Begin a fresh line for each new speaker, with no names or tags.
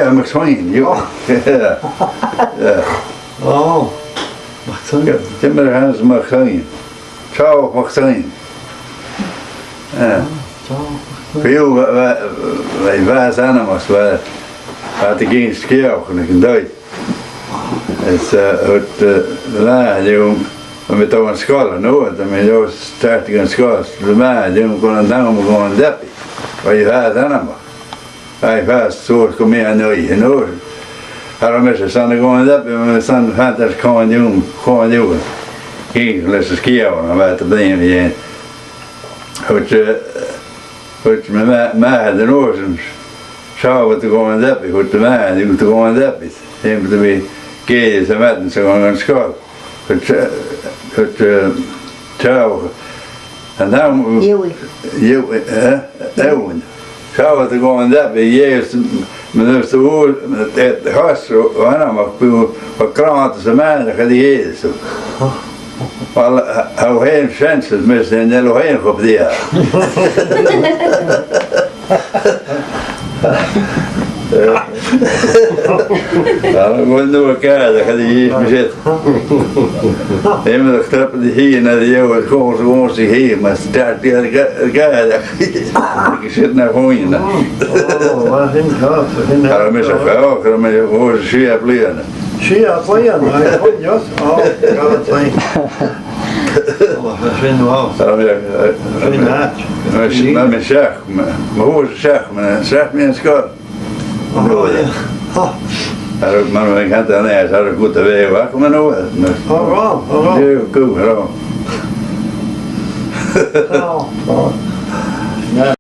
Yeah, McSwain. You. Yeah. Yeah.
Oh, McSwain.
Timber Hans McSwain. Charles McSwain. Ja. Veel wij was animals waar had ik geen scheel in Duits. Het het la jong met een school no, dan met jou start ik een school. De ma jong kon dan gewoon deppi. Waar je had animals. Hij was zo kom je aan je no. Haar mensen staan gewoon deppi, maar staan vader gewoon jong. Geen les scheel en wat te brengen je. Goed, maar de oorzaak zou het gewoon deppi, goed, maar die moet gewoon deppi. Een van de keer en wat ze gewoon aan school. Goed, zou en dan eeuwen. Zou het gewoon deppi, juist met de oor, het huis, waar maar wat kranten ze maken die heden zo. Wel, hou geen chances met een hele heen op die jaar. Ja, we gaan door elkaar, dan gaat hij hier zitten. Neem de trappen die hier naar de jongen, gewoon zich hier, maar start die elkaar. Ik zit naar gooien.
Oh, wat in gaat,
Ja, dan is het wel, dan moet je gewoon zeer leren.
Zie je het leren? Ja, oh, kan het zijn. Oh, dat vinden we al. Vinden het.
Maar mijn zeg, mijn hoor zeg, mijn zeg me in school.
Oh, ja.
Maar ik had dan eerst een goede weg weg, maar nou.
Oh,
Heel goed,
oh.